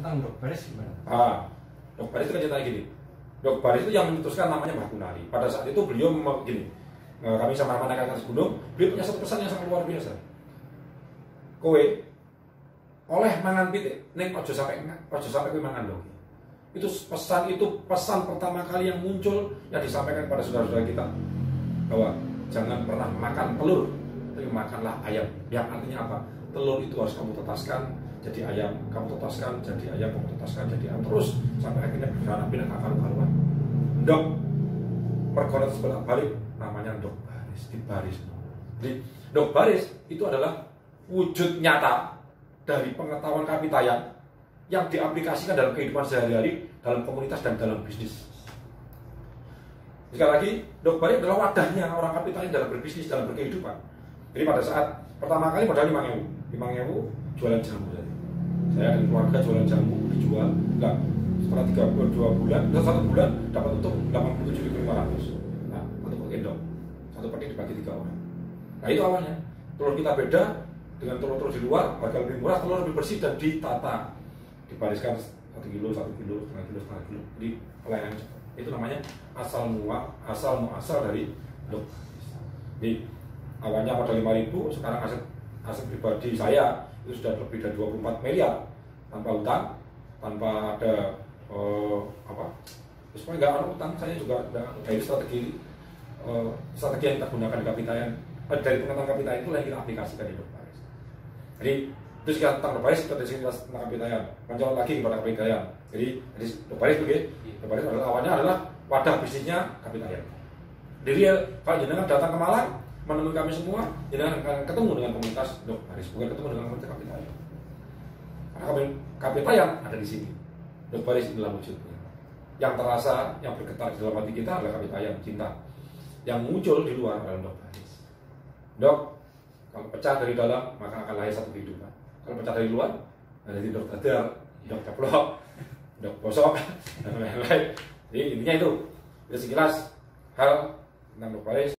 tentang Dok Baris gimana? Dok Baris itu kan ceritanya gini. Dok Baris itu yang mencetuskan namanya Mbah Kunari. Pada saat itu beliau gini, kami sama-sama naik atas gunung, beliau punya satu pesan yang sangat luar biasa. Kowe oleh mangan pitik, ning ojo sampai kowe mangan lho. Itu pesan pertama kali yang muncul yang disampaikan kepada saudara-saudara kita, bahwa jangan pernah makan telur, tapi makanlah ayam. Yang artinya apa? Telur itu harus kamu tetaskan jadi ayam, kamu tetaskan jadi ayam, kamu tetaskan jadi ayam, terus sampai akhirnya beranak pinak karuan. Dok perkonet sebelah balik namanya Dok Baris, di Baris. Jadi Dok Baris itu adalah wujud nyata dari pengetahuan Kapitayan yang diaplikasikan dalam kehidupan sehari-hari, dalam komunitas dan dalam bisnis. Sekali lagi, Dok Baris adalah wadahnya orang Kapitayan dalam berbisnis, dalam berkehidupan. Jadi pada saat pertama kali modal 5.000 jualan jamu. Saya dan keluarga jualan jamu, dijual. Nah, setelah 2 bulan, 1 bulan dapat untung 87.500. Nah, untuk endok, satu paket dibagi 3 orang. Nah, itu awalnya. Telur kita beda dengan telur-telur di luar, harga lebih murah, telur lebih bersih dan ditata, dibariskan 1 kilo, 1 kilo, setengah kilo, setengah kilo. Jadi pelayanan cepat. Itu namanya asal muasal dari Dok. Jadi awalnya modal 5.000, sekarang aset pribadi saya itu sudah lebih dari 24 miliar tanpa utang, tanpa ada sebenarnya nggak ada utang. Saya juga dari strategi yang kita gunakan di Kapitayan, dari pengetahuan Kapitayan itu yang kita aplikasikan di Dok Baris. Jadi itu sekian tentang Dok Baris, kita disini tentang Kapitayan. Menjawab lagi kepada Kapitayan. Jadi Dok Baris itu, Dok Baris awalnya adalah wadah bisnisnya Kapitayan. Jadi kalau jenengan datang ke Malang menemui kami semua, jangan ketemu dengan komunitas Dok Baris, bukan ketemu dengan komunitas Kapitayan. Karena Kapitayan ada di sini. Dok Baris inilah wujudnya. Yang terasa, yang bergetar di dalam hati kita adalah Kapitayan, cinta. Yang muncul di luar adalah Dok Baris. Dok, kalau pecah dari dalam, maka akan lahir satu kehidupan. Kalau pecah dari luar, ada di Dok Dadar, Dok Caplok, Dok Bosok, dan lain-lain. Jadi intinya itu. Sekilas hal tentang Dok Baris.